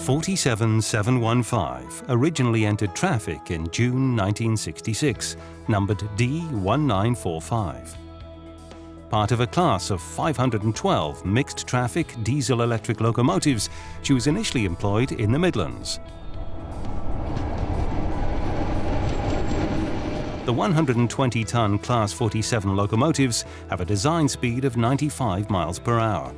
47715 originally entered traffic in June 1966, numbered D1945. Part of a class of 512 mixed-traffic diesel-electric locomotives, she was initially employed in the Midlands. The 120-ton Class 47 locomotives have a design speed of 95 miles per hour.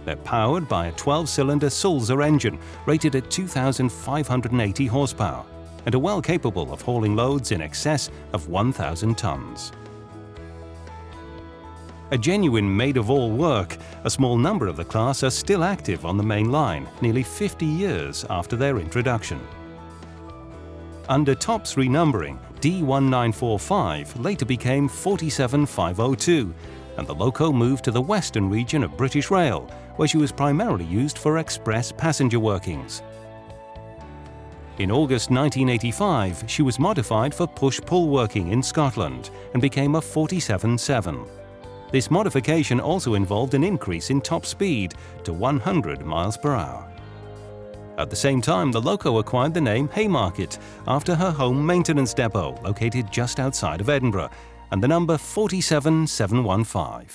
They're powered by a 12-cylinder Sulzer engine rated at 2,580 horsepower and are well capable of hauling loads in excess of 1,000 tons. A genuine maid-of-all-work, a small number of the class are still active on the main line, nearly 50 years after their introduction. Under TOPS renumbering, D1945 later became 47502, and the loco moved to the western region of British Rail, where she was primarily used for express passenger workings. In August 1985, she was modified for push-pull working in Scotland and became a 477. This modification also involved an increase in top speed to 100 miles per hour. At the same time, the loco acquired the name Haymarket after her home maintenance depot located just outside of Edinburgh, and the number 47715.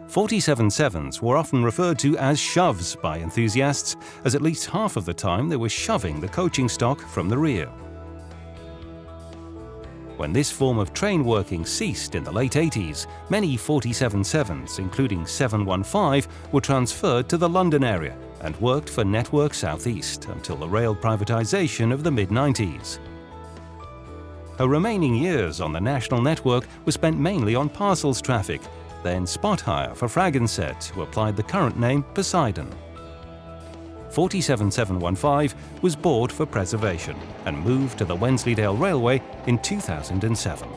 477s were often referred to as shoves by enthusiasts, as at least half of the time they were shoving the coaching stock from the rear. When this form of train working ceased in the late 80s, many 477s, including 715, were transferred to the London area and worked for Network South East until the rail privatisation of the mid-90s. Her remaining years on the national network were spent mainly on parcels traffic, then spot hire for Fragonset, who applied the current name Poseidon. 47715 was bought for preservation and moved to the Wensleydale Railway in 2007.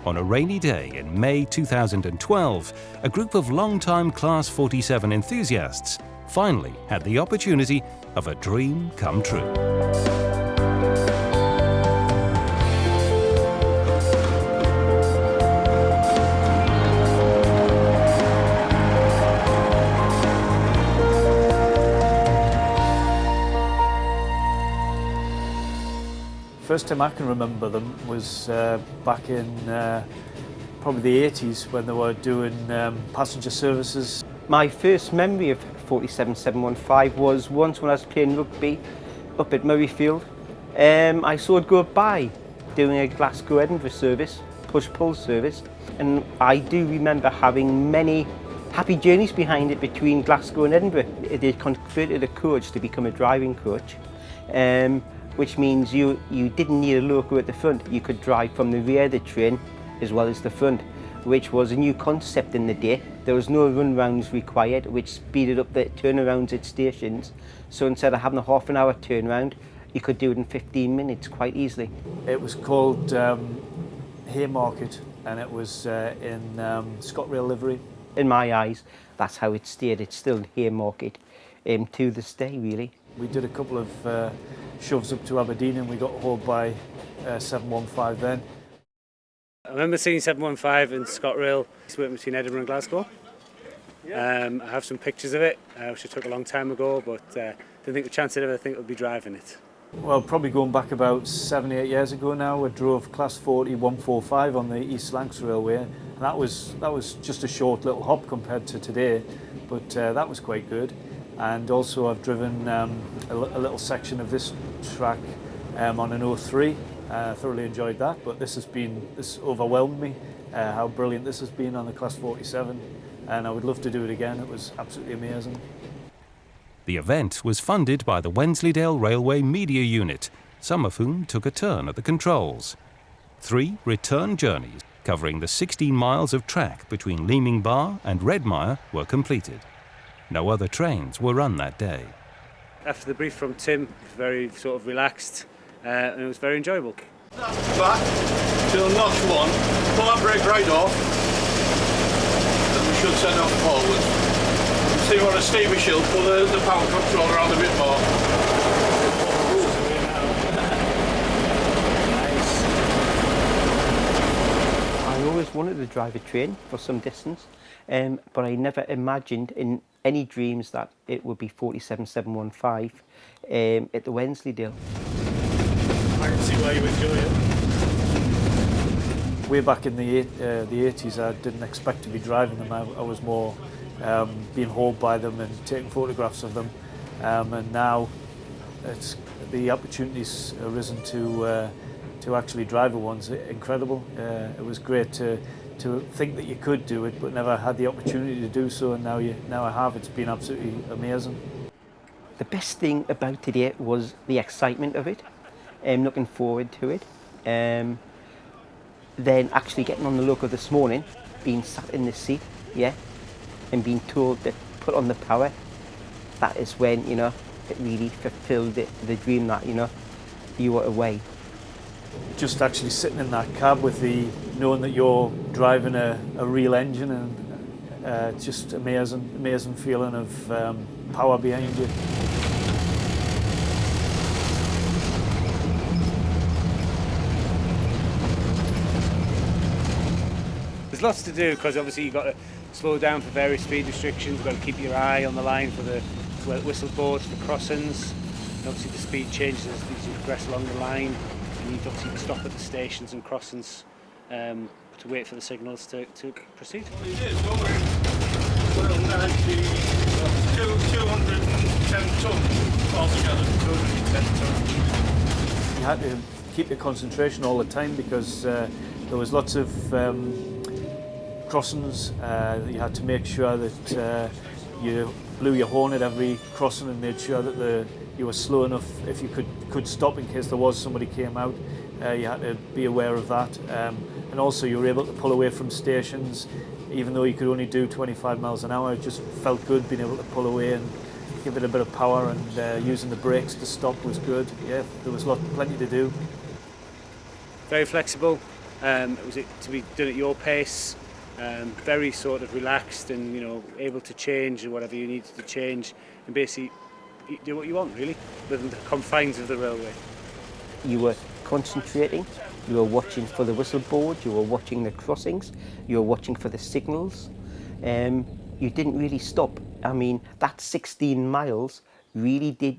On a rainy day in May 2012, a group of long-time Class 47 enthusiasts finally had the opportunity of a dream come true. First time I can remember them was back in probably the 80s when they were doing passenger services. My first memory of 47715 was once when I was playing rugby up at Murrayfield. I saw it go by doing a Glasgow-Edinburgh service, push-pull service, and I do remember having many happy journeys behind it between Glasgow and Edinburgh. They converted a coach to become a driving coach. Which means you didn't need a loco at the front. You could drive from the rear of the train as well as the front, which was a new concept in the day. There was no run-rounds required, which speeded up the turnarounds at stations. So instead of having a half an hour turnaround, you could do it in 15 minutes quite easily. It was called Haymarket, and it was in ScotRail livery. In my eyes, that's how it stayed. It's still Haymarket to this day, really. We did a couple of shoves up to Aberdeen and we got hauled by 715 then. I remember seeing 715 in ScotRail. It's working between Edinburgh and Glasgow. I have some pictures of it, which I took a long time ago, but didn't think the chance I'd ever think would be driving it. Well, probably going back about 7-8 years ago now, I drove Class 40 145 on the East Lancs Railway, and that was just a short little hop compared to today, but that was quite good. And also I've driven a little section of this track on an 03. Thoroughly enjoyed that, but this overwhelmed me, how brilliant this has been on the Class 47, and I would love to do it again. It was absolutely amazing. The event was funded by the Wensleydale Railway Media Unit, some of whom took a turn at the controls. 3 return journeys covering the 16 miles of track between Leeming Bar and Redmire were completed. No other trains were run that day. After the brief from Tim, it was very sort of relaxed and it was very enjoyable. Back till notch 1, pull that brake right off, and we should send off forwards. See what a steamy shield, pull the power controller on a bit more. I always wanted to drive a train for some distance, but I never imagined in any dreams that it would be 47715 at the Wensleydale. I can see why you enjoy it. Way back in the 80s, I didn't expect to be driving them. I was more being hauled by them and taking photographs of them. And now the opportunity's arisen to actually drive one's incredible. It was great to think that you could do it, but never had the opportunity to do so. And now I have. It's been absolutely amazing. The best thing about today was the excitement of it. Looking forward to it. Then actually getting on the loco this morning, being sat in the seat, and being told to put on the power. That is when, it really fulfilled the dream that, you were away. Just actually sitting in that cab with knowing that you're driving a real engine, and it's just amazing feeling of power behind you. There's lots to do because obviously you've got to slow down for various speed restrictions. You've got to keep your eye on the line for the whistle boards for crossings. And obviously the speed changes as you progress along the line. You need to obviously stop at the stations and crossings to wait for the signals to proceed. Well, it is, don't worry. Well, 210 tonnes altogether, 210 tonnes. You had to keep your concentration all the time because there was lots of crossings. You had to make sure that you blew your horn at every crossing and made sure that you were slow enough if you could stop in case there was somebody came out. You had to be aware of that, and also you were able to pull away from stations even though you could only do 25 miles an hour. It just felt good being able to pull away and give it a bit of power, and using the brakes to stop was good. Yeah, there was plenty to do. Very flexible. It was to be done at your pace. Very sort of relaxed and able to change whatever you needed to change, and basically do what you want really within the confines of the railway. You were concentrating, you were watching for the whistle board, you were watching the crossings, you were watching for the signals. You didn't really stop. I mean, that 16 miles really did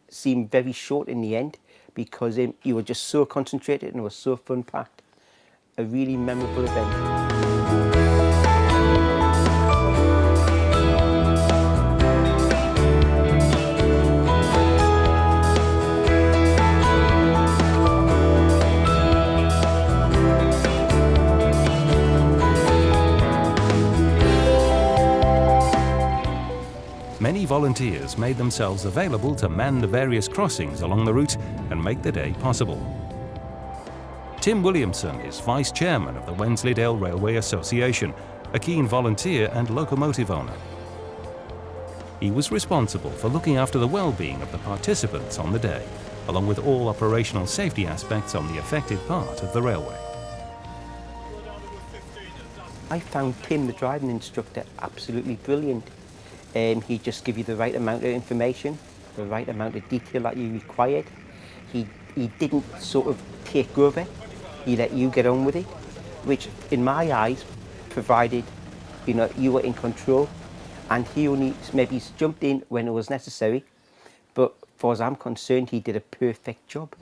seem very short in the end because you were just so concentrated and it was so fun packed. A really memorable event. Many volunteers made themselves available to man the various crossings along the route and make the day possible. Tim Williamson is Vice Chairman of the Wensleydale Railway Association, a keen volunteer and locomotive owner. He was responsible for looking after the well-being of the participants on the day, along with all operational safety aspects on the affected part of the railway. I found Tim, the driving instructor, absolutely brilliant. He just give you the right amount of information, the right amount of detail that you required. He didn't sort of take over. He let you get on with it, which in my eyes provided, you were in control, and he only maybe jumped in when it was necessary, but as far as I'm concerned, he did a perfect job.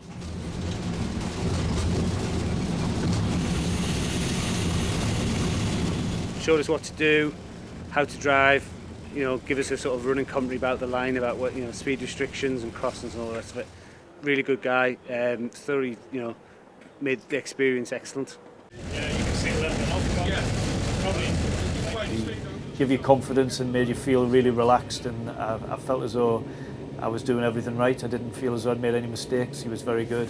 Showed us what to do, how to drive, give us a sort of running commentary about the line, about what, speed restrictions and crossings and all the rest of it. Really good guy, thoroughly, made the experience excellent. Yeah, you can see that off. Yeah, probably. Give you confidence and made you feel really relaxed, and I felt as though I was doing everything right. I didn't feel as though I'd made any mistakes. He was very good.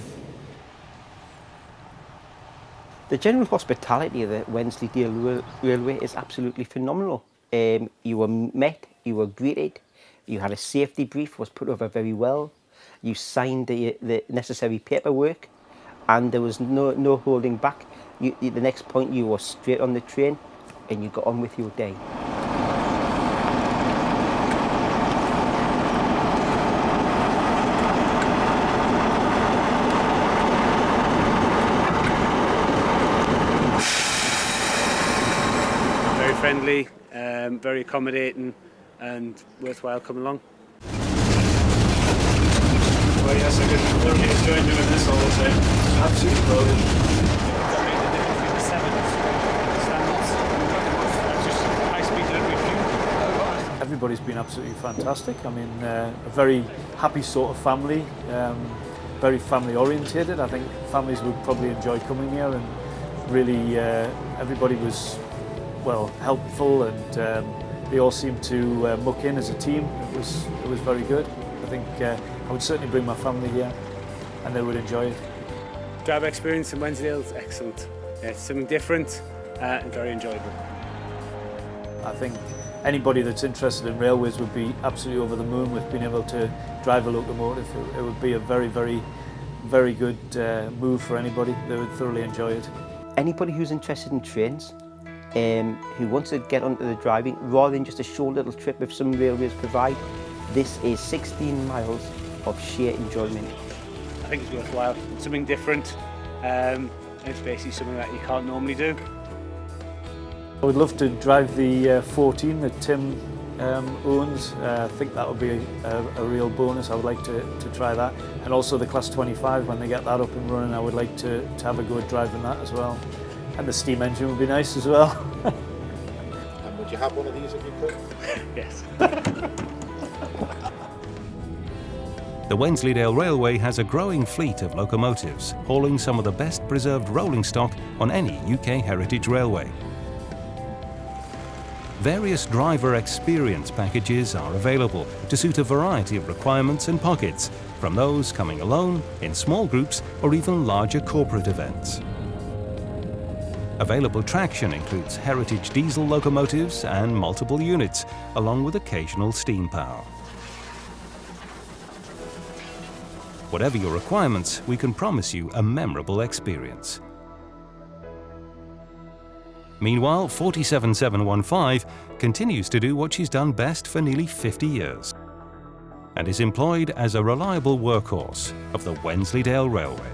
The general hospitality of the Wensleydale Railway is absolutely phenomenal. You were met, you were greeted, you had a safety brief, was put over very well, you signed the necessary paperwork, and there was no holding back. The next point you were straight on the train and you got on with your day. very accommodating and worthwhile coming along. Well, yes, I could thoroughly enjoy doing this all the time. Absolutely brilliant. That made the difference between the sevens, standards, just high speed delivery fuel. Everybody's been absolutely fantastic. I mean, a very happy sort of family, very family orientated. I think families would probably enjoy coming here, and really everybody was, well, helpful, and they all seemed to muck in as a team. It was very good. I think I would certainly bring my family here and they would enjoy it. Driver experience in Wensleydale is excellent. Yeah, it's something different and very enjoyable. I think anybody that's interested in railways would be absolutely over the moon with being able to drive a locomotive. It would be a very, very, very good move for anybody. They would thoroughly enjoy it. Anybody who's interested in trains, who wants to get onto the driving rather than just a short little trip if some railways provide, this is 16 miles of sheer enjoyment. I think it's worthwhile. It's something different, and it's basically something that you can't normally do. I would love to drive the 14 that Tim owns. I think that would be a real bonus. I would like to try that. And also the Class 25, when they get that up and running, I would like to have a go at driving that as well. And the steam engine would be nice as well. And would you have one of these if you could? Yes. The Wensleydale Railway has a growing fleet of locomotives, hauling some of the best preserved rolling stock on any UK heritage railway. Various driver experience packages are available to suit a variety of requirements and pockets, from those coming alone, in small groups, or even larger corporate events. Available traction includes heritage diesel locomotives and multiple units, along with occasional steam power. Whatever your requirements, we can promise you a memorable experience. Meanwhile, 47715 continues to do what she's done best for nearly 50 years and is employed as a reliable workhorse of the Wensleydale Railway.